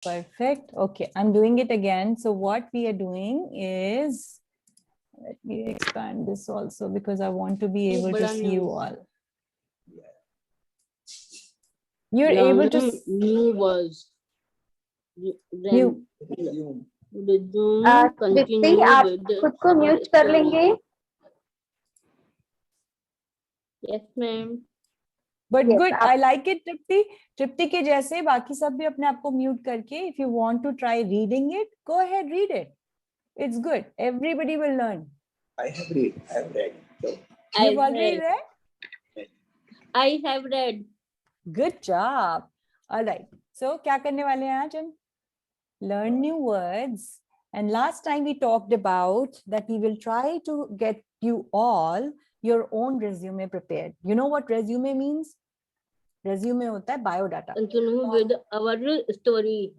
Perfect. Okay, I'm doing it again. So what we are doing is, let me expand this also because I want to be able to see you all. You're able to new words. new. कृति, आप खुद को mute कर लेंगे? Yes, ma'am. But Yes, good, I like it, Tripti. Tripti के जैसे बाकी सब भी अपने आप को म्यूट करके, if you want to try reading it, go ahead, read it. It's good. Everybody will learn. I have read. So. You've already read? I have read. Good job. All right. So क्या करने वाले हैं आज हम? Learn new words. And last time we talked about that we will try to get you all your own resume prepared. You know what resume means? Resume होता है biodata. Continue with our story.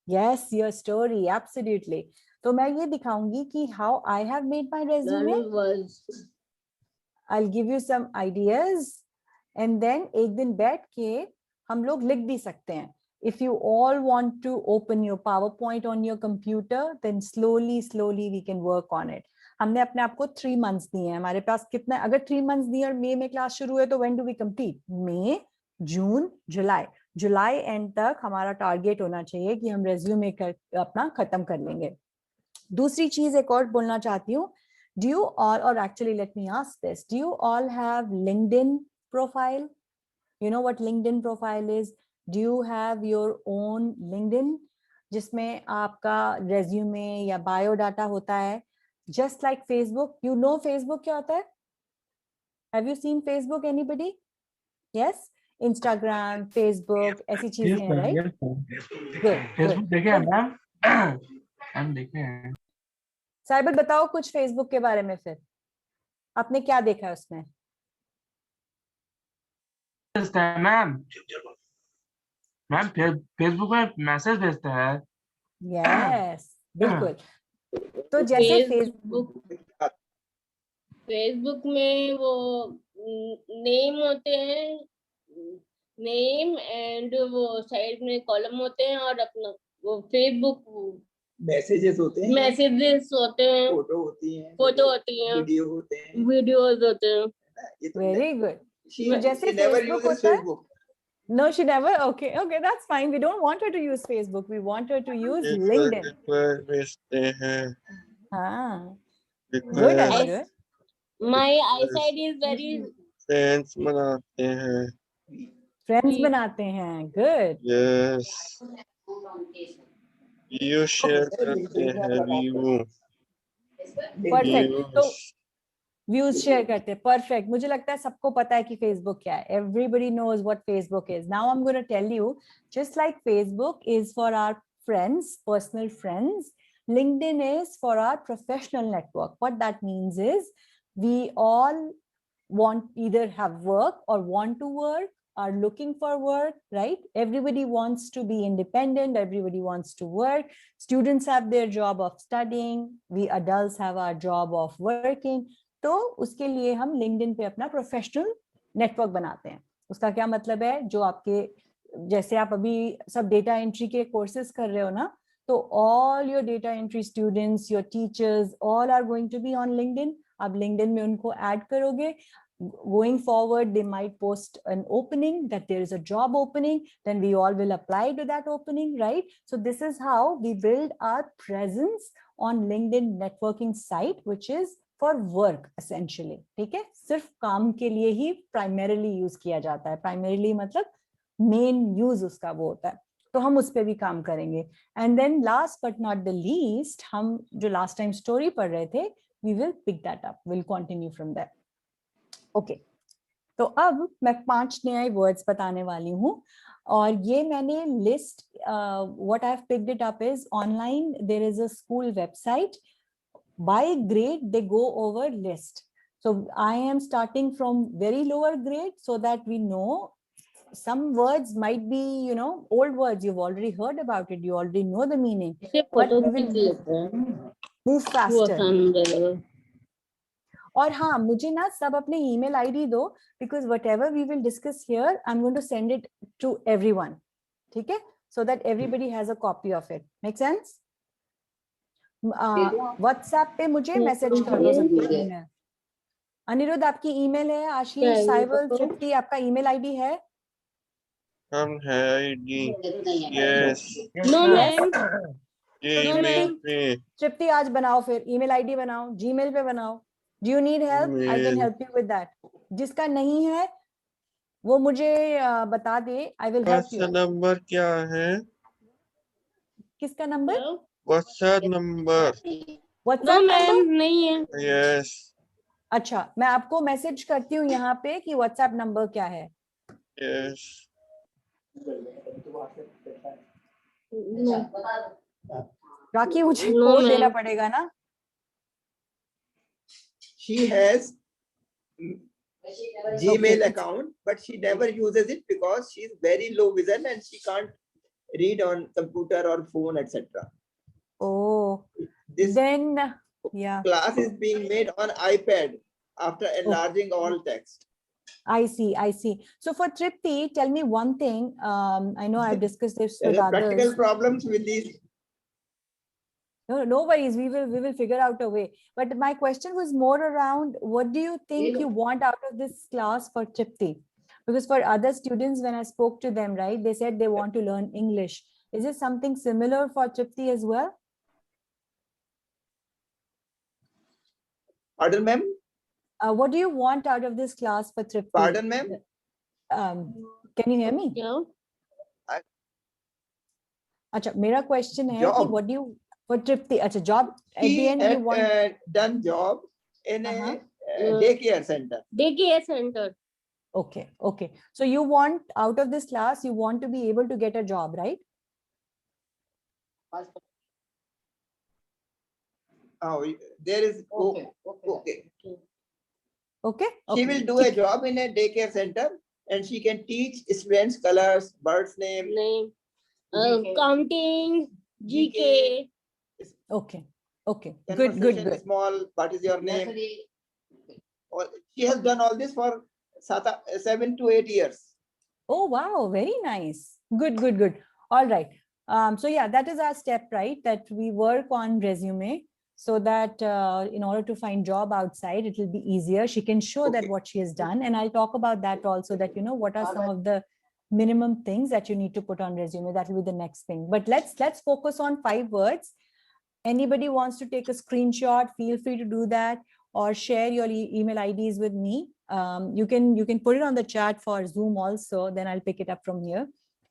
Yes, your story. Absolutely. तो मैं ये दिखाऊंगी कि how I have made my resume. I'll give you some ideas. And then एक दिन बैठ के हम लोग लिख भी सकते हैं. If you all want to open your PowerPoint on your computer, then slowly we can work on it. हमने अपने आप को 3 months दिए हैं. हमारे पास कितना, अगर 3 months दिए और मई में क्लास शुरू है तो when do we complete? मई, जून, जुलाई एंड तक हमारा टारगेट होना चाहिए कि हम रेज्यूमे अपना खत्म कर लेंगे. दूसरी चीज एक और बोलना चाहती हूँ. Do you all, or actually let me ask this, do you all have LinkedIn profile? You know what LinkedIn profile is? Do you have your own LinkedIn जिसमें आपका resume या biodata होता है? Just like Facebook. You know Facebook क्या होता है? Have you seen Facebook, anybody? Yes? Instagram, Facebook, ऐसी चीजें हैं, right? Good. Facebook देखे हैं मैम? हम देखे हैं. साइबर बताओ कुछ Facebook के बारे में फिर. आपने क्या देखा है उसमें? मैम फेसबुक में मैसेज भेजता है. यस, बिल्कुल. तो जैसे फेसबुक में वो नेम होते हैं, नेम एंड वो साइड में कॉलम होते हैं और अपना वो फेसबुक मैसेजेस होते हैं, फोटो होती हैं, वीडियोस होते हैं. Very good. जैसे फेसबुक होता है. No, she never. Okay, that's fine. We don't want her to use Facebook. We want her to use LinkedIn. Good idea. My eyesight is very. Friends बनाते हैं. Friends बनाते हैं. Good. Yes. View share करते हैं. View. Perfect. तो views share करते हैं. Perfect. मुझे लगता है सबको पता है कि फेसबुक क्या है. Everybody knows what Facebook is. Now I am going to tell you, just like Facebook is for our friends, personal friends, LinkedIn is for our professional network. What that means is we all want either have work or want to work, are looking for work, right? Everybody wants to be independent. Everybody wants to work. Students have their job of studying. We adults have our job of working. तो उसके लिए हम LinkedIn पे अपना professional network बनाते हैं. उसका क्या मतलब है? जो आपके जैसे आप अभी सब डेटा एंट्री के कोर्सेज कर रहे हो ना, तो all your data entry students, your teachers, all are going to be on LinkedIn. आप LinkedIn में उनको ऐड करोगे. Going forward, they might post an opening that there is a job opening, then we all will apply to that opening, right? So this is how we build our presence on LinkedIn networking site, which is for work essentially. ठीक है? सिर्फ काम के लिए ही primarily use किया जाता है. Primarily मतलब main use उसका वो होता है. तो हम उस पे भी काम करेंगे. And then last but not the least, हम जो last time story पढ़ रहे थे, we will pick that up. We'll continue from there. Okay, तो अब मैं 5 नए वर्ड्स बताने वाली हूँ और ये मैंने list, what I have picked it up is online. There is a school website. By grade they go over list. So I am starting from very lower grade so that we know some words might be, you know, old words. You've already heard about it. You already know the meaning. But we will move faster. और हाँ, मुझे ना सब अपने email ID दो, because whatever we will discuss here I am going to send it to everyone. ठीक है? so that everybody has a copy of it. Make sense? WhatsApp पे मुझे मैसेज कर दो सबकी ईमेल. अनिरुद्ध आपकी ईमेल है, आशीष, साइवल, तृप्ति, आपका ईमेल आईडी है? हम है ID. Yes. No ma'am. Email पे. तृप्ति आज बनाओ, फिर ईमेल आईडी बनाओ, जीमेल पे बनाओ. Do you need help? I can help you with that. जिसका नहीं है वो मुझे बता दे. I will help you. Number क्या है? किसका number? WhatsApp number. WhatsApp ma'am number? नहीं है. यस. अच्छा, मैं आपको मैसेज करती हूँ यहाँ पे कि WhatsApp नंबर क्या है. यस. राखी मुझे No, कोड ma'am. देना पड़ेगा ना? She has Gmail Okay. account, but she never uses it because she is very low vision and she can't read on computer or phone, etc. Oh, This then yeah, class is being made on iPad after enlarging all text. I see, I see. So for Tripti, tell me one thing. I know I've discussed this There with are practical others. problems with these. No worries. We will figure out a way. But my question was more around, what do you think you want out of this class for Tripti? Because for other students, when I spoke to them, right, they said they want to learn English. Is it something similar for Tripti as well? Pardon, ma'am? What do you want out of this class for Tripti? Pardon, ma'am? Can you hear me? Yeah. Acha, mera question hai Job. ki what do you for Tripti? Acha, job at She the end you had want. done job in a daycare center. Daycare center. Okay, okay. So you want out of this class, you want to be able to get a job, right? Oh, there is okay. Okay. She will do a job in a daycare center and she can teach students colors, birds name. Name. Counting. GK. Okay. Okay. Good, Conversation good, good. Small. What is your name? She has done all this for 7 to 8 years. Oh, wow. Very nice. Good, good, good. All right. So yeah, that is our step, right? That we work on resume so that in order to find job outside, it will be easier. She can show that what she has done. And I'll talk about that also, that, you know, what are some of the minimum things that you need to put on resume. That will be the next thing. But let's focus on 5 words. Anybody wants to take a screenshot, feel free to do that, or share your email IDs with me. You can put it on the chat for Zoom also, then I'll pick it up from here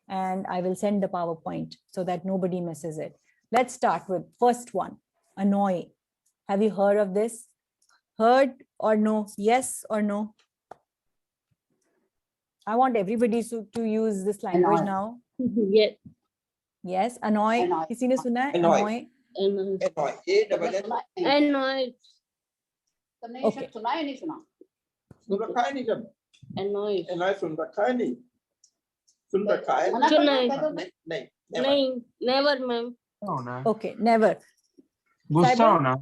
and I will send the PowerPoint so that nobody misses it. Let's start with first one, annoy. Have you heard of this? Heard or no? Yes or no? I want everybody to use this language now. Yes. Yes, annoy. किसी ने सुना है? Annoy. Annoy. Okay. सुन रखा है नहीं जब? Annoy. Annoy सुन रखा है नहीं? सुन रखा है? नहीं. Never, ma'am. होना. Okay, never. गुस्सा Cyber? होना.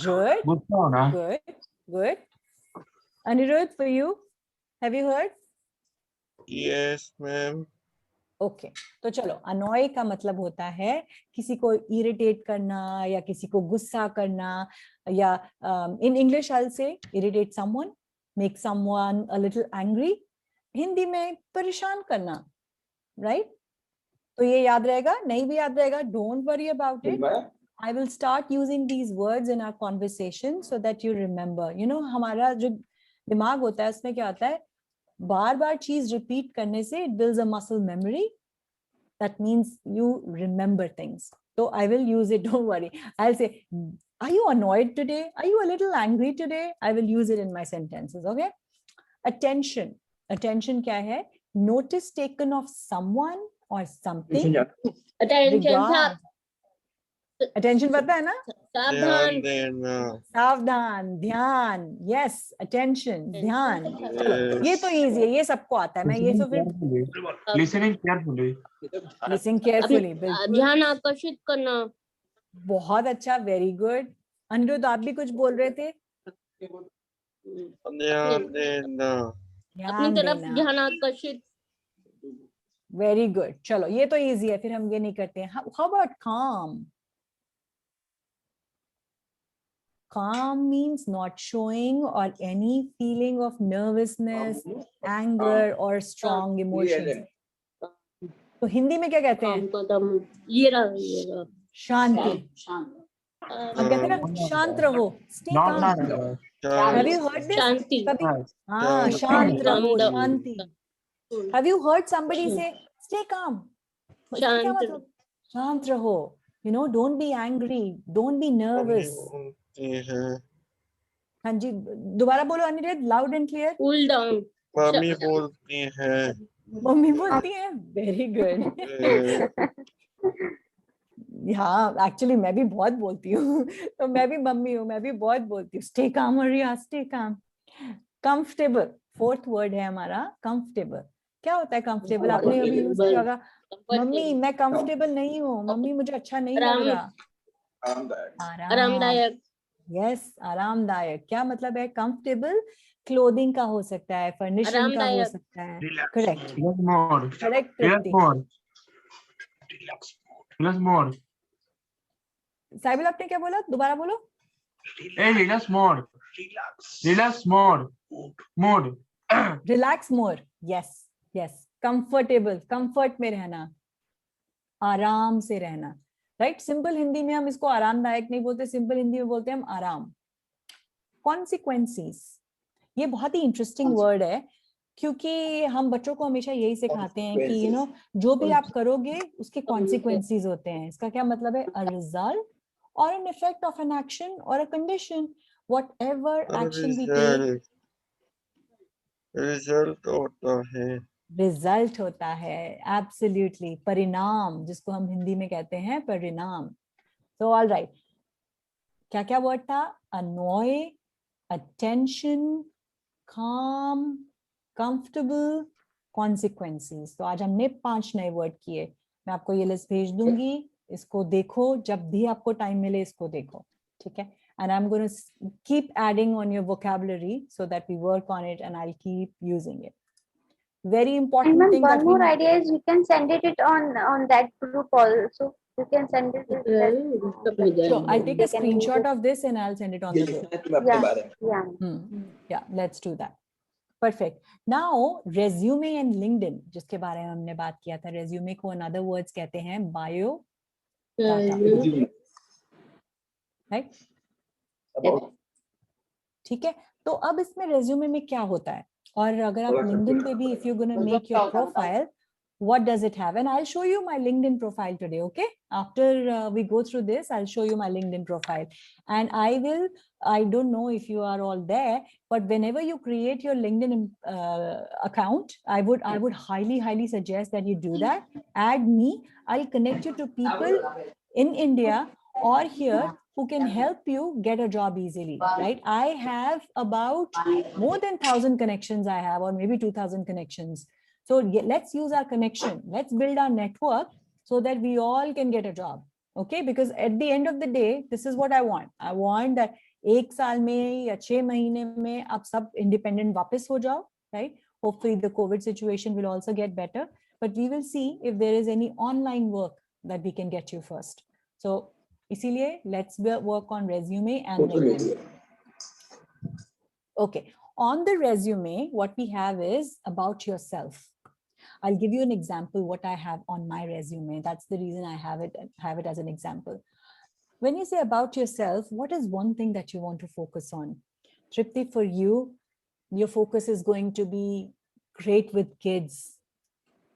Good. गुस्सा होना. Good, good. Anirudh, for you, have you heard? Yes, ma'am. Okay, तो चलो, annoy का मतलब होता है किसी को irritate करना या किसी को गुस्सा करना या in English I'll say irritate someone, make someone a little angry. Hindi में परेशान करना, right? तो ये याद रहेगा, नहीं भी याद रहेगा, don't worry about it. I will start using these words in our conversation so that you remember. You know, हमारा जो दिमाग होता है उसमें क्या होता है, बार बार चीज रिपीट करने से it builds a muscle memory. That means you remember things. So I will use it, don't worry. I'll say, are you annoyed today? Are you a little angry today? I will use it in my sentences, okay? Attention. Attention क्या है? Notice taken of someone or something. Attention. Attention पता है ना? सावधान. सावधान, ध्यान. Yes, attention, ध्यान. चलो, ये तो easy है, ये सबको आता है. मैं ये तो फिर Listening carefully. Listen carefully. ध्यान आकर्षित करना. बहुत अच्छा, very good. अनिरुद्ध, आप भी कुछ बोल रहे थे? ध्यान देना. अपनी तरफ ध्यान आकर्षित. वेरी गुड, चलो ये तो इजी है, फिर हम ये नहीं करते हैं. How about calm? Calm means not showing or any feeling of nervousness, anger or strong emotions. तो हिंदी में क्या कहते हैं? काम कदम ये रहा शांति. हम कहते हैं शांति. ना शांत रहो. Stay Not calm. that. Have you heard this? शांति. कभी? Yes. हाँ, शांत रहो, शांत. शांति. Have you heard somebody say stay calm? इसका क्या शांत. मतलब? शांत रहो. You know, don't be angry, don't be nervous. बोलती है. हाँ जी, दोबारा बोलो Aniruddh, loud and clear. Cool down. मम्मी बोलती है. मम्मी बोलती है. Very good. हाँ, एक्चुअली मैं भी बहुत बोलती हूँ. तो मैं भी मम्मी हूँ, मैं भी बहुत बोलती हूँ. Stay calm Maria, stay calm. Comfortable, fourth word है हमारा comfortable. क्या होता है comfortable? आपने अभी यूज किया होगा. मम्मी मैं comfortable नहीं हूँ, मम्मी मुझे अच्छा नहीं लग रहा. आरामदायक. यस, आरामदायक. क्या मतलब है comfortable? क्लोथिंग का हो सकता है, फर्निशिंग का हो आरामदायक. सकता है. Relax. Correct, Relax more. Correct. Relax more. Relax more. Cyble आपने क्या बोला? दोबारा बोलो. Hey, relax more. Relax more. More. Relax more. Yes, yes. Comfortable, comfort में रहना, आराम से रहना. राइट. सिंपल हिंदी में हम इसको आरामदायक नहीं बोलते, सिंपल हिंदी में बोलते हैं हम आराम. कॉन्सिक्वेंसीज, ये बहुत ही इंटरेस्टिंग वर्ड है, क्योंकि हम बच्चों को हमेशा यही सिखाते हैं कि यू नो जो भी आप करोगे उसके कॉन्सिक्वेंसीज होते हैं. इसका क्या मतलब है? A result or an effect of an action or a condition. Whatever action we take, result होता है. रिजल्ट होता है. एब्सोल्युटली. परिणाम, जिसको हम हिंदी में कहते हैं परिणाम. तो ऑल राइट, क्या क्या वर्ड था? अनॉय, अटेंशन, calm, comfortable, consequences. तो आज हमने 5 नए वर्ड किए. मैं आपको ये लिस्ट भेज दूंगी, इसको देखो, जब भी आपको टाइम मिले इसको देखो. ठीक है. And I'm going to keep adding on your vocabulary so that we work on it, and I'll keep using it. Very important And ma'am, thing that one more idea is you can send it on that group also. You can send it to that. Sure, I'll take a screenshot of this and I'll send it on the group. Yeah. Yeah, let's do that. Perfect. Now, resume and LinkedIn, जिसके बारे में हमने बात किया था. Resume को another words कहते हैं bio data. Right? ठीक है. तो अब इसमें resume में क्या होता है? और अगर आप LinkedIn पे भी, if you're going to make your profile, what does it have? And I'll show you my LinkedIn profile today, okay? After we go through this, I'll show you my LinkedIn profile. And I don't know if you are all there, but whenever you create your LinkedIn account, I would highly suggest that you do that. Add me. I'll connect you to people in India or here who can help you get a job easily, right? I have about more than 1,000 connections I have, or maybe 2,000 connections. So let's use our connection. Let's build our network so that we all can get a job. Okay? Because at the end of the day, this is what I want. I want that 1 साल में या 6 महीने में आप सब independent वापस हो जाओ, right? Hopefully the COVID situation will also get better, but we will see if there is any online work that we can get you first. So इसीलिए let's work on resume and LinkedIn. Okay, on the resume, what we have is about yourself. I'll give you an example what I have on my resume. That's the reason I have it as an example. When you say about yourself, what is one thing that you want to focus on? Tripti, for you, your focus is going to be great with kids,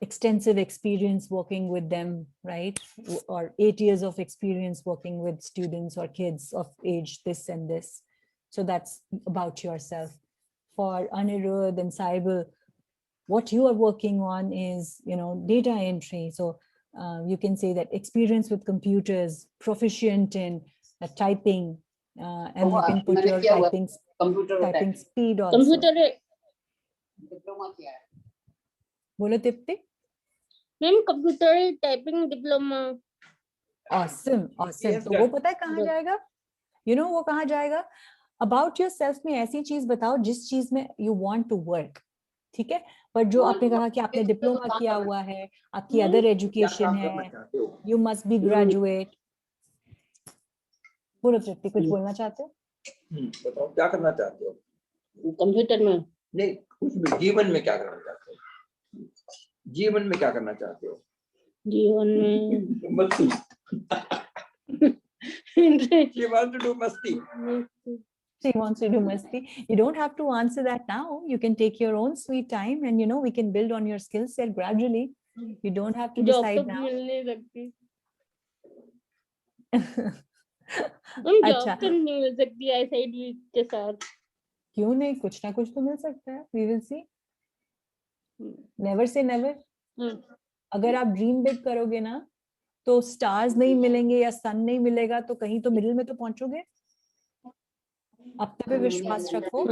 extensive experience working with them, right? Or 8 years of experience working with students or kids of age this and this. So that's about yourself. For Anirudh and Saibal, what you are working on is, you know, data entry. So you can say that experience with computers, proficient in typing, and you can put your typing speed also. Computer. बोलो Tipti. Ma'am computer typing diploma. Awesome, awesome. तो वो पता है कहाँ जाएगा? You know वो कहाँ जाएगा? About yourself में ऐसी चीज बताओ जिस चीज में you want to work. ठीक है, बट जो आपने कहा कि आपने डिप्लोमा किया हुआ है, आपकी अदर एजुकेशन है, यू मस्ट बी ग्रेजुएट। बोलो तृप्ति, कुछ बोलना चाहते हो? बताओ क्या करना चाहते हो? कंप्यूटर में नहीं, कुछ भी जीवन में क्या करना चाहते हो? जीवन में क्या करना चाहते हो? जीवन में मस्ती। She wants to do मस्ती। She wants to do masti. You don't have to answer that now. You can take your own sweet time, and you know we can build on your skill set gradually. You don't have to job तो decide now. मिल नहीं सकती, अच्छा, job तो नहीं मिल सकती eyesight के साथ। क्यों नहीं, कुछ ना कुछ तो मिल सकता है। We will see. Never say never. अगर आप ड्रीम बिग करोगे ना, तो स्टार्स नहीं मिलेंगे या सन नहीं मिलेगा, तो कहीं तो मिडिल में तो पहुंचोगे। अपने पे विश्वास रखो।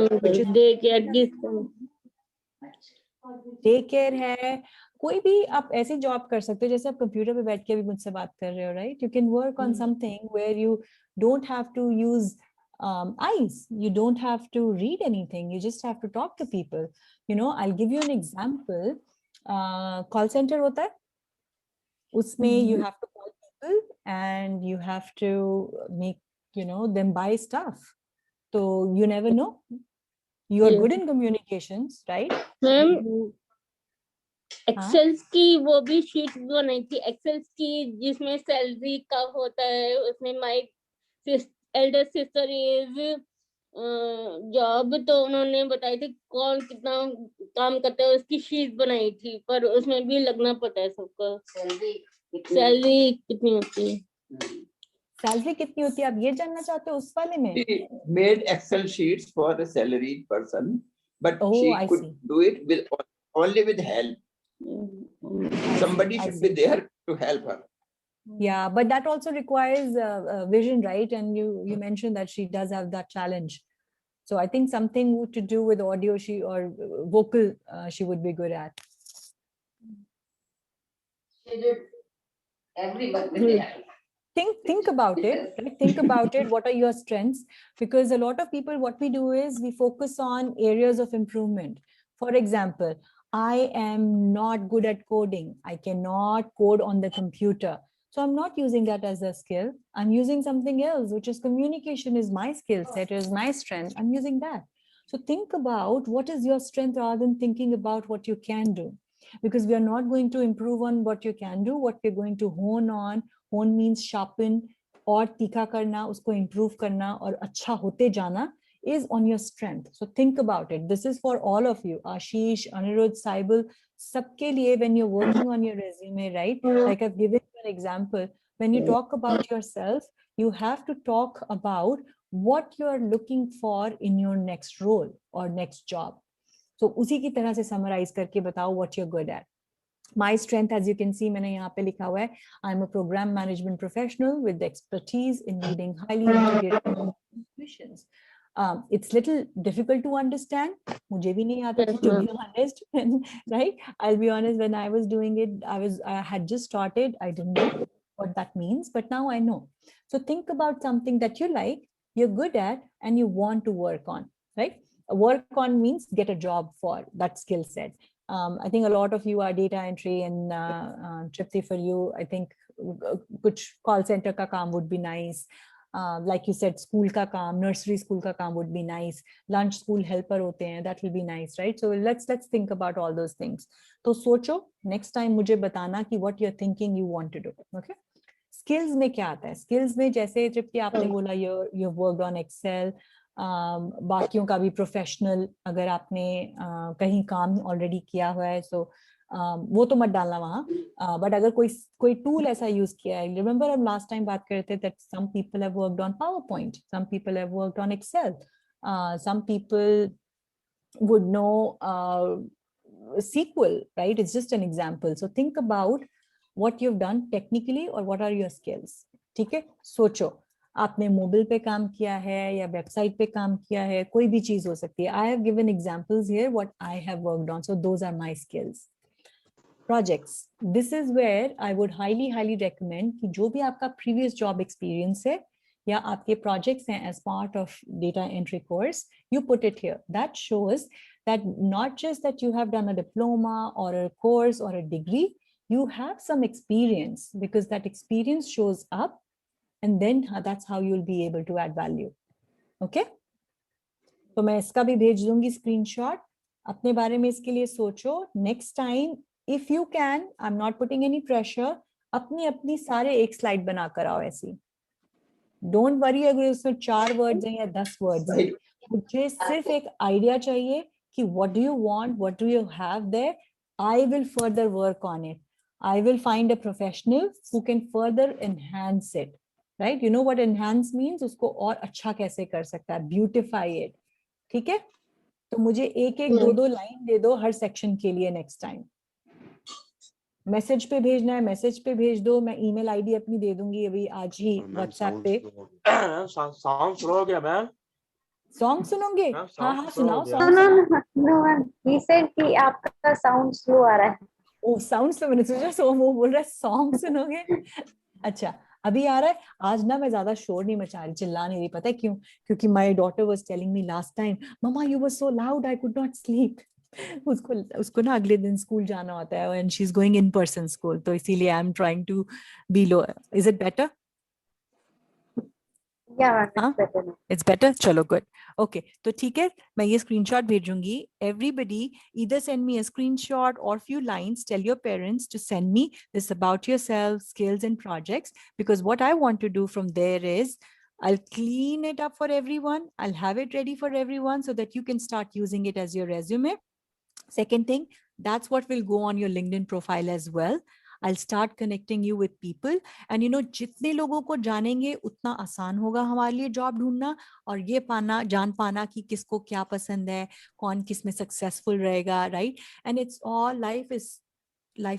डे केयर है, कोई भी आप ऐसी जॉब कर सकते हो, जैसे आप कंप्यूटर पे बैठ के भी मुझसे बात कर रहे हो, right? You can work on something where you don't have to use eyes, you don't have to read anything, you just have to talk to people. You know, I'll give you an example. Call center होता है, उसमें you have to call people and you have to make, you know, them buy stuff. So you never know. You are good in communications, right? Ma'am You- एक्सेल्स की वो भी sheet बनाई थी, एक्सेल्स की, जिसमें सैलरी का होता है, उसमें my Elder sister is job, तो उन्होंने बताई थी कौन कितना काम करता है, उसकी शीट बनाई थी, पर उसमें भी लगना पड़ता है सबका। सैलरी कितनी होती है? सैलरी कितनी होती है आप ये जानना चाहते हो उस वाले में? She made Excel sheets for a salaried person, but Oh, she I could see. do it with only with help. Somebody I should see. be there to help her. Yeah, but that also requires vision, right? And you mentioned that she does have that challenge. So I think something to do with audio or vocal she would be good at. Think about it, right? Think about it. What are your strengths? Because a lot of people, what we do is we focus on areas of improvement. For example, I am not good at coding. I cannot code on the computer. So I'm not using that as a skill. I'm using something else, which is communication is my skill set, is my strength. I'm using that. So think about what is your strength rather than thinking about what you can do. Because we are not going to improve on what you can do. What we're going to hone on, hone means sharpen, और तीखा करना, उसको improve करना और अच्छा होते जाना is on your strength. So think about it. This is for all of you. Ashish, Anirudh, Saibal, सबके लिए when you're working on your resume, right? Like I've given you an example. When you talk about yourself, you have to talk about what you're looking for in your next role or next job. So उसी की तरह से summarize करके बताओ what you're good at. My strength, as you can see, मैंने यहाँ पे लिखा हुआ है, I'm a program management professional with expertise in leading highly integrated solutions. It's little difficult to understand. मुझे भी नहीं आता था, to be honest, right? I'll be honest, when I was doing it, I had just started. I didn't know what that means, but now I know. So think about something that you like, you're good at, and you want to work on, right? Work on means get a job for that skill set. I think a lot of you are data entry, and Tripti, for you, I think kuch call center ka kaam would be nice. Like you said, school ka kaam, nursery school ka kaam would be nice. Lunch school helper hote hain, that will be nice, right? So let's think about all those things. So socho, next time mujhe batana ki what you're thinking you want to do, okay? Skills में क्या आता है? Skills में जैसे ट्रिप्टी आपने बोला you worked on Excel, बाकियों का भी प्रोफेशनल, अगर आपने कहीं काम ऑलरेडी किया हुआ है, सो वो तो मत डालना वहाँ, बट अगर कोई टूल ऐसा यूज किया है, रिमेंबर हम लास्ट टाइम बात कर रहे थे that some people have worked on PowerPoint, some people have worked on Excel, some people would know SQL, right? It's just an example. So think about what you've done technically or what are your skills. ठीक है, सोचो आपने mobile पे काम किया है या website पे काम किया है, कोई भी चीज हो सकती है. I have given examples here what I have worked on, so those are my skills. Projects, this is where I would highly recommend कि जो भी आपका previous job experience है या आपके projects हैं as part of data entry course, you put it here. That shows that not just that you have done a diploma or a course or a degree, you have some experience, because that experience shows up, and then that's how you'll be able to add value. Okay? तो मैं इसका भी भेज दूंगी screenshot. अपने बारे में इसके लिए सोचो. Next time if you can, I am not putting any pressure, अपनी अपनी सारे एक स्लाइड बनाकर आओ ऐसी. डोंट वरी अगर उसमें 4 वर्ड्स हैं या 10 वर्ड्स हैं. मुझे सिर्फ एक आइडिया चाहिए कि what do you want, what do you have their. I will further work on it. I will find a professional who can further enhance it. Right? You know what enhance means. उसको और अच्छा कैसे कर सकता है, beautify it. ठीक है? तो मुझे एक एक दो लाइन दे दो हर सेक्शन के लिए नेक्स्ट टाइम. मैसेज पे भेजना है, मैसेज पे भेज दो. मैं ईमेल आईडी अपनी दे दूंगी अभी आज ही व्हाट्सएप पे. सॉन्ग शुरू हो गया मैम. सॉन्ग सुनोगे? हाँ हाँ सुनाओ No, song. no, no, ma'am. He said कि आपका साउंड स्लो आ रहा है. ओ साउंड स्लो. मैंने सोचा सो वो बोल रहा है सॉन्ग सुनोगे. अच्छा अभी आ रहा है. आज ना मैं ज्यादा शोर नहीं मचा रही, चिल्ला नहीं रही. पता है क्यों? क्योंकि my daughter was telling me last time, mamma you were so loud I could not sleep. उसको ना अगले दिन स्कूल जाना होता है and she is going in person school, तो इसीलिए I am trying to be low. Is it better? Yeah, ma'am, हाँ? it's better now. It's better. चलो good. Okay. तो ठीक है, मैं ये screenshot भेजूंगी. Everybody either send me a screenshot or few lines. Tell your parents to send me this about yourself, skills and projects. Because what I want to do from there is I'll clean it up for everyone. I'll have it ready for everyone so that you can start using it as your resume. Second thing, that's what will go on your LinkedIn profile as well. I'll start connecting you with people, and you know, जितने लोगों को जानेंगे उतना आसान होगा हमारे लिए job ढूंढना, और ये पाना जान पाना कि किसको क्या पसंद है, कौन किस में सक्सेसफुल रहेगा. Right? And it's all life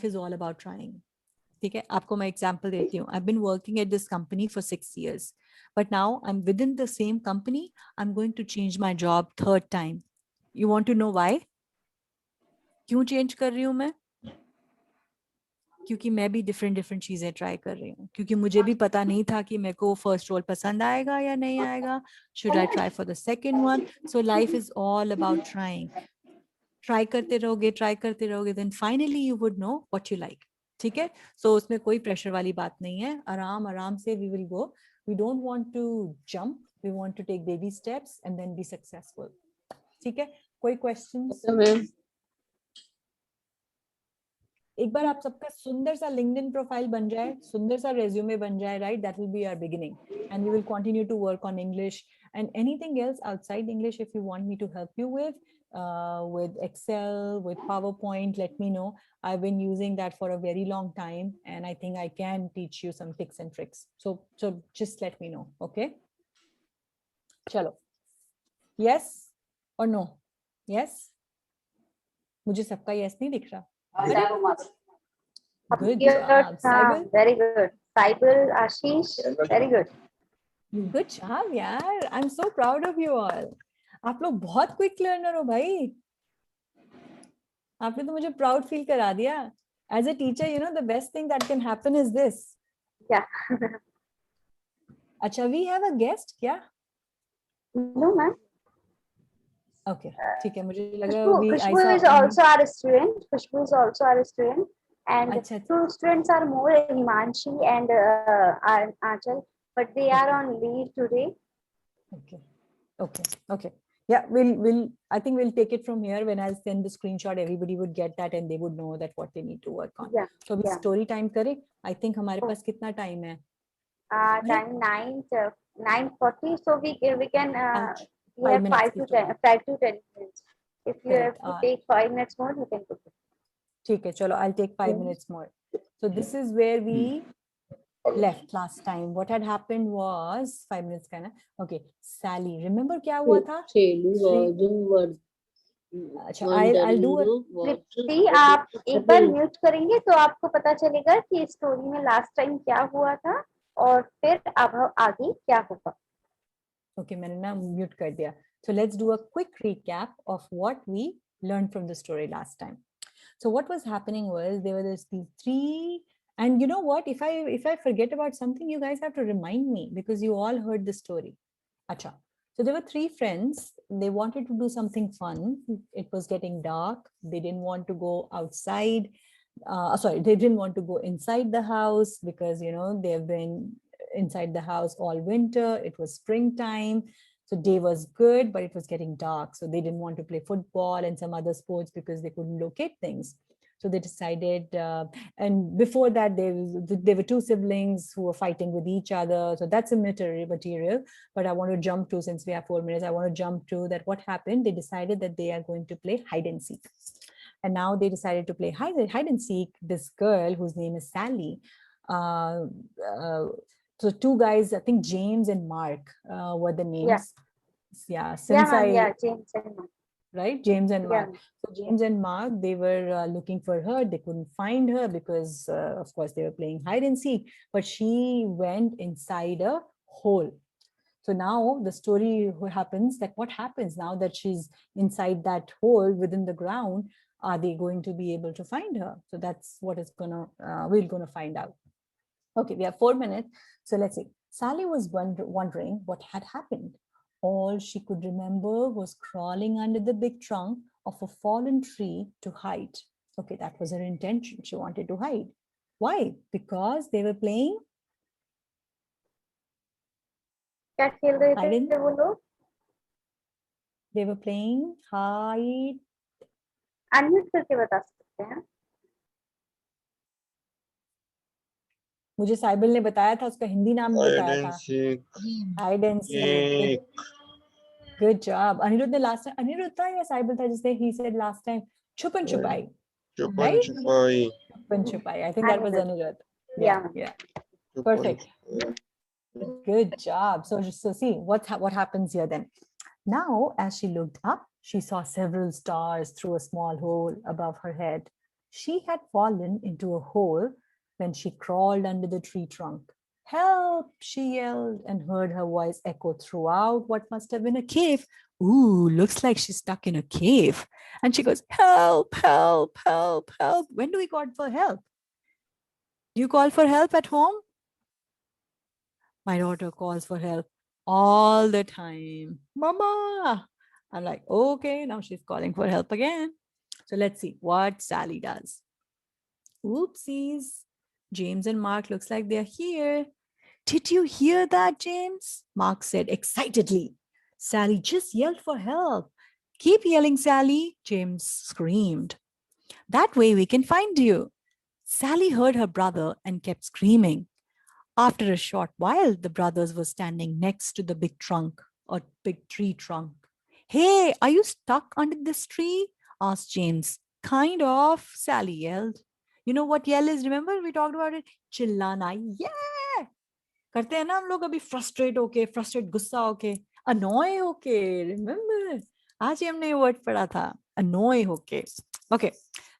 is all about trying. ठीक है? आपको मैं एग्जांपल देती हूँ. I been working at this company for 6 years, but now I am with in the same company. I am going to change my job 3rd time. You want to know why? क्यों change कर रही हूँ मैं? क्योंकि मैं भी different चीजें try कर रही हूँ. क्योंकि मुझे भी पता नहीं था कि मेरे को फर्स्ट रोल पसंद आएगा या नहीं आएगा. Should I try for the second one? So life is all about trying. Try करते रहोगे, then finally you would know what you like. ठीक है? सो उसमें कोई प्रेशर वाली बात नहीं है. आराम से we will go. We don't want to jump, we want to take baby steps and then be successful. ठीक है? कोई क्वेश्चंस? एक बार आप सबका सुंदर सा लिंक्डइन प्रोफाइल बन जाए, सुंदर सा रेज्यूमे बन जाए, right? That will be our beginning, and we will continue to work on English and anything else outside English. If you want me to help you with Excel, with PowerPoint, let me know. I've been using that for a very long time, and I think I can teach you some tips and tricks. So just let me know, okay? Chalo. Yes or no? Yes? मुझे सबका yes नहीं दिख रहा. Good job, Saibal. Very good. Saibal, Ashish, very good. Good job, यार. I'm so proud of you all. आप लोग बहुत quick learner हो भाई. आपने तो मुझे प्राउड फील करा दिया. As a teacher, you know, the best thing that can happen is this. Yeah. अच्छा, we have a guest क्या? No, ma'am. Okay, ठीक है. मुझे लगा Khushbu is also our student. Khushbu is also our student. And अच्छा, two students are more, Himanshi and Aanchal, but they are on leave today. Okay. Yeah, I think we'll take it from here. When I send the screenshot, everybody would get that and they would know that what they need to work on. Yeah. So we story time करें. I think हमारे पास कितना time है? Time 9:40. So we can we have 5 to 10 minutes. If you have to take 5 minutes more, you can take it. ठीक है, चलो. I'll take 5 minutes more. So this is where we left last time. What had happened was 5 minutes का ना. Okay, Sally. Remember क्या हुआ था? अच्छा, I'll do a. Tripti, आप एक बार म्यूट करेंगे तो आपको पता चलेगा कि स्टोरी में लास्ट टाइम क्या हुआ था और फिर अब आगे क्या होगा. Okay, मैंने ना म्यूट कर दिया. So let's do a quick recap of what we learned from the story last time. So what was happening was there were these 3, and you know what? If I forget about something, you guys have to remind me because you all heard the story. Acha. So there were three friends. They wanted to do something fun. It was getting dark. They didn't want to go outside. They didn't want to go inside the house because, you know, they've been inside the house all winter. It was springtime. So day was good, but it was getting dark. So they didn't want to play football and some other sports because they couldn't locate things. So they decided, and before that, there were two siblings who were fighting with each other. So that's a material. But I want to jump to, since we have 4 minutes, I want to jump to that. What happened? They decided that they are going to play hide and seek. And now they decided to play hide and seek. This girl whose name is Sally. So two guys, I think James and Mark were the names. Yeah, James and Mark. Right, James and Mark. Yeah. So James and Mark, they were looking for her. They couldn't find her because, of course, they were playing hide and seek. But she went inside a hole. So now the story happens that what happens now that she's inside that hole within the ground, are they going to be able to find her? So that's what is we're gonna find out. Okay, we have 4 minutes. So let's see. Sally was wondering what had happened. All she could remember was crawling under the big trunk of a fallen tree to hide. Okay, that was her intention. She wanted to hide. Why? Because they were playing. क्या खेल रहे थे वो लोग? They were playing hide. Unmute करके बता सकते हैं? मुझे साइबल ने बताया था, उसका हिंदी नाम बताया था. Hide and seek. Good job. Anirudh ने last time, Anirudh था या साइबल था जिसने he said last time छुपन छुपाई. छुपन छुपाई. छुपन छुपाई. I think that was Anirudh. Yeah. Perfect. Good job. So see what happens here then. Now, as she looked up, she saw several stars through a small hole above her head. She had fallen into a hole when she crawled under the tree trunk. Help, she yelled, and heard her voice echo throughout what must have been a cave. Ooh, looks like she's stuck in a cave. And she goes, help, help, help, help. When do we call for help? Do you call for help at home? My daughter calls for help all the time. Mama. I'm like, okay, now she's calling for help again. So let's see what Sally does. Oopsies. James and Mark looks like they're here. Did you hear that, James? Mark said excitedly. Sally just yelled for help. Keep yelling, Sally, James screamed. That way we can find you. Sally heard her brother and kept screaming. After a short while, the brothers were standing next to the big tree trunk. Hey, are you stuck under this tree? Asked James. Kind of, Sally yelled. You know what yell is? Remember we talked about it? Chillana. Yeah! करते हैं ना हम लोग अभी frustrate गुस्सा होके, annoy होके. Remember? आज ही हमने ये word पढ़ा था. Annoy होके. Okay.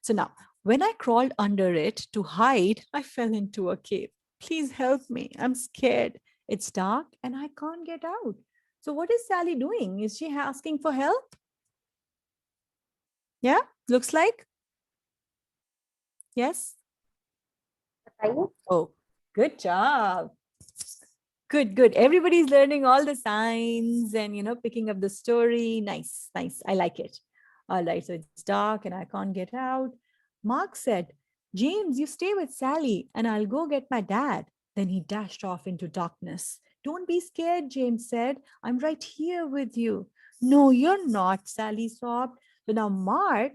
So now, when I crawled under it to hide, I fell into a cave. Please help me. I'm scared. It's dark and I can't get out. So what is Sally doing? Is she asking for help? Yeah, looks like. Yes. Oh, good job. Good. Everybody's learning all the signs and, picking up the story. Nice. I like it. All right. So it's dark and I can't get out. Mark said, James, you stay with Sally and I'll go get my dad. Then he dashed off into darkness. Don't be scared, James said. I'm right here with you. No, you're not, Sally sobbed. So now Mark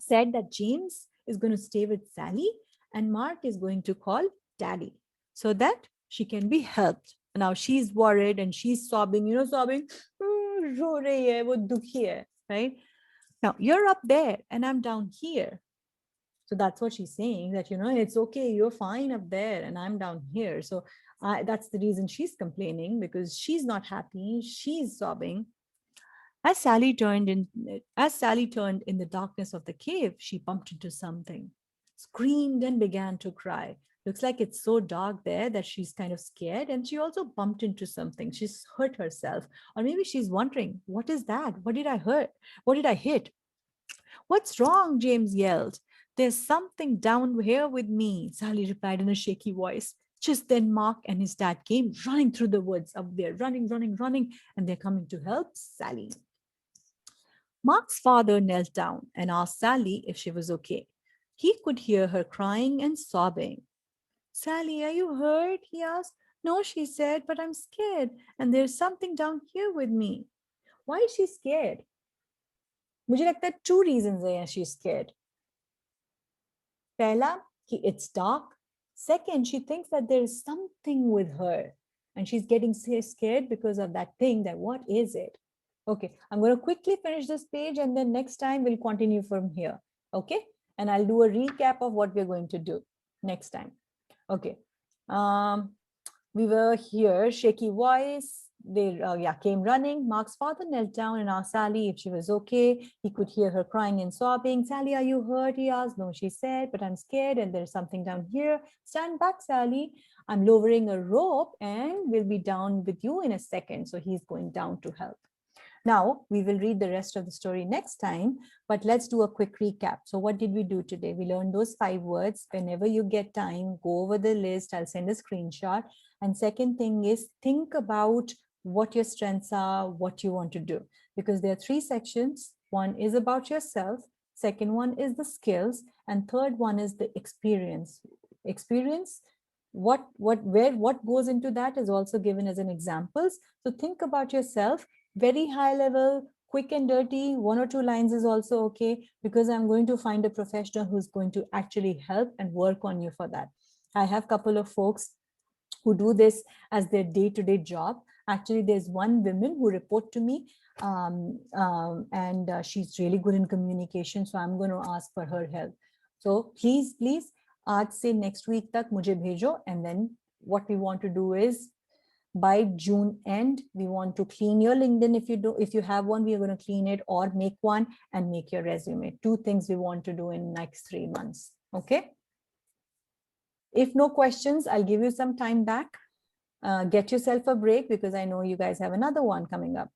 said that James is going to stay with Sally and Mark is going to call Daddy so that she can be helped. Now she's worried and she's sobbing, sobbing. रो रही है, वो दुखी है, right? Now you're up there and I'm down here. So that's what she's saying, that, it's okay, you're fine up there and I'm down here. So that's the reason she's complaining, because she's not happy, she's sobbing. As Sally turned in the darkness of the cave, she bumped into something, screamed and began to cry. Looks like it's so dark there that she's kind of scared, and she also bumped into something. She's hurt herself, or maybe she's wondering, what is that? What did I hurt? What did I hit? What's wrong? James yelled. There's something down here with me, Sally replied in a shaky voice. Just then, Mark and his dad came running through the woods up there, running, and they're coming to help Sally. Mark's father knelt down and asked Sally if she was okay. He could hear her crying and sobbing. Sally, are you hurt? He asked. No, she said, but I'm scared, and there's something down here with me. Why is she scared? मुझे लगता है 2 reasons हैं she's scared. पहला कि it's dark. Second, she thinks that there is something with her and she's getting scared because of that thing. That what is it? Okay, I'm going to quickly finish this page and then next time we'll continue from here. Okay, and I'll do a recap of what we're going to do next time. Okay, we were here, shaky voice. They came running. Mark's father knelt down and asked Sally if she was okay. He could hear her crying and sobbing. Sally, are you hurt? He asked. No, she said, but I'm scared and there's something down here. Stand back, Sally. I'm lowering a rope and we'll be down with you in a second. So he's going down to help. Now, we will read the rest of the story next time, but let's do a quick recap. So what did we do today? We learned those 5 words. Whenever you get time, go over the list. I'll send a screenshot. And second thing is think about what your strengths are, what you want to do, because there are 3 sections. One is about yourself. Second one is the skills. And third one is the experience. What goes into that is also given as an examples. So think about yourself. Very high level, quick and dirty, 1 or 2 lines is also okay, because I'm going to find a professional who's going to actually help and work on you for that. I have a couple of folks who do this as their day-to-day job. Actually, there's one woman who report to me and she's really good in communication. So I'm going to ask for her help. So please, आज से next week तक मुझे भेजो, and then what we want to do is by June end, we want to clean your LinkedIn. If you have one, we are going to clean it or make one and make your resume. 2 things we want to do in next 3 months. Okay. If no questions, I'll give you some time back. Get yourself a break because I know you guys have another one coming up.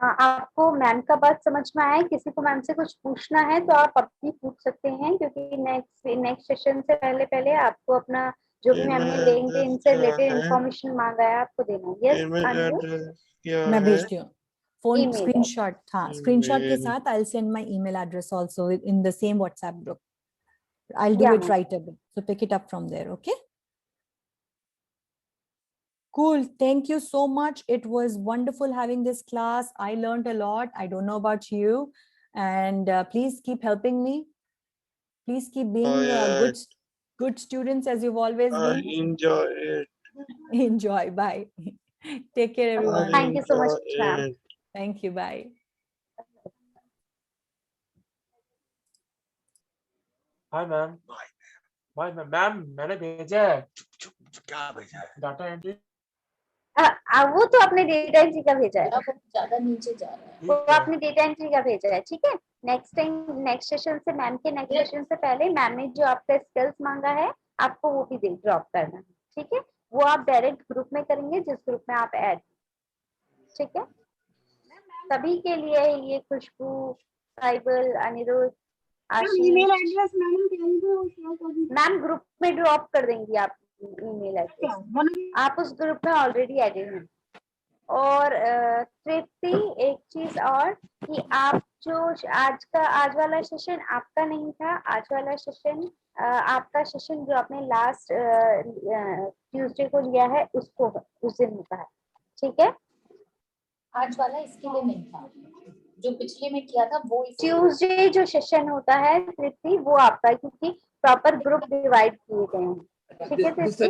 आपको ma'am का बात समझ में आया? किसी को ma'am से कुछ पूछना है तो आप अभी पूछ सकते हैं, क्योंकि नेक्स्ट सेशन से पहले आपको अपना जो भी मैम ने लिंक्डइन से रिलेटेड इंफॉर्मेशन मांगा है आपको देना है. यस, मैं भेजती हूँ फोन स्क्रीनशॉट. हाँ, स्क्रीनशॉट के साथ I'll send my email address also in the same WhatsApp group. I'll do it right away. So pick it up from there. Okay. Cool. Thank you so much. It was wonderful having this class. I learned a lot. I don't know about you. And please keep helping me. Please keep being good students as you've always been. I enjoy it. Enjoy. Bye. Take care, everyone. Thank you so much, ma'am. Thank you. Bye. Hi, ma'am. Bye, ma'am. Ma'am, मैंने भेजा है. क्या भेजा है? Data entry. वो तो आपने data entry का भेजा है. ज्यादा नीचे जा रहा है. वो आपने डेटा एंट्री का भेजा है. ठीक है. नेक्स्ट सेशन से मैम के नेक्स्ट सेशन से पहले मैम ने जो आपका स्किल्स मांगा है आपको वो भी ड्रॉप करना है. ठीक है. वो आप डायरेक्ट ग्रुप में करेंगे जिस ग्रुप में आप ऐड. ठीक है. सभी के लिए ये Khushbu, Saibal, Aniruddh, email address ma'am group में ड्रॉप कर देंगी आप ईमेल एड्रेस. आप उस ग्रुप में ऑलरेडी एडेड हैं. और तृप्ति, एक चीज और कि आप जो आज वाला सेशन आपका नहीं था. आज वाला सेशन आपका सेशन जो आपने लास्ट ट्यूसडे को लिया है उसको उस दिन होता है. ठीक है. आज वाला इसके लिए नहीं था, जो पिछले में किया था वो. ट्यूसडे जो सेशन होता है तृप्ति वो आपका, क्योंकि प्रॉपर ग्रुप डिवाइड किए गए हैं. ठीक है तृप्ति.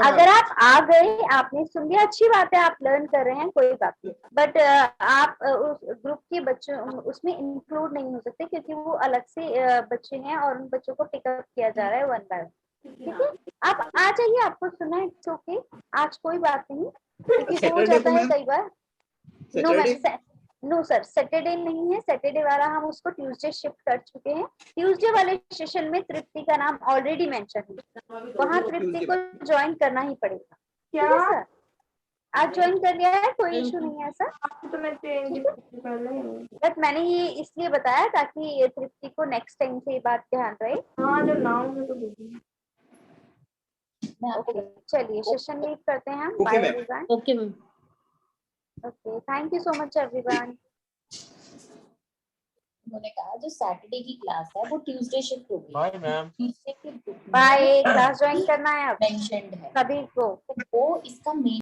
अगर आप आ गए, आपने सुन लिया, अच्छी बात है, आप लर्न कर रहे हैं, कोई बात नहीं. बट आप उस ग्रुप के बच्चों उसमें इंक्लूड नहीं हो सकते, क्योंकि वो अलग से बच्चे हैं और उन बच्चों को पिकअप किया जा रहा है 1 बाय 1. ठीक है. आप आ जाइए, आपको सुना है, इट्स ओके. आज कोई बात नहीं, क्योंकि हो जाता है कई बार. नो सर, सैटरडे नहीं है. सैटरडे वाला हम उसको ट्यूसडे शिफ्ट कर चुके हैं. ट्यूसडे वाले सेशन में तृप्ति का नाम ऑलरेडी मेंशन है. वहां तृप्ति को ज्वाइन करना ही पड़ेगा. क्या सर? आज ज्वाइन कर लिया है, कोई इशू नहीं है सर. बट मैंने ये इसलिए बताया ताकि तृप्ति को नेक्स्ट टाइम से ये बात ध्यान रहे. मैं आपको ओके चलिए सेशन लीव करते हैं हम। Okay, bye ma'am. Everyone. Okay ma'am. Okay thank you so much everyone. उन्होंने कहा जो सैटरडे की क्लास है वो ट्यूसडे शिफ्ट हो गई। Bye ma'am. ट्यूसडे के ग्रुप बाय क्लास ज्वाइन करना है अब मेंशन्ड है सभी को। तो वो इसका मेन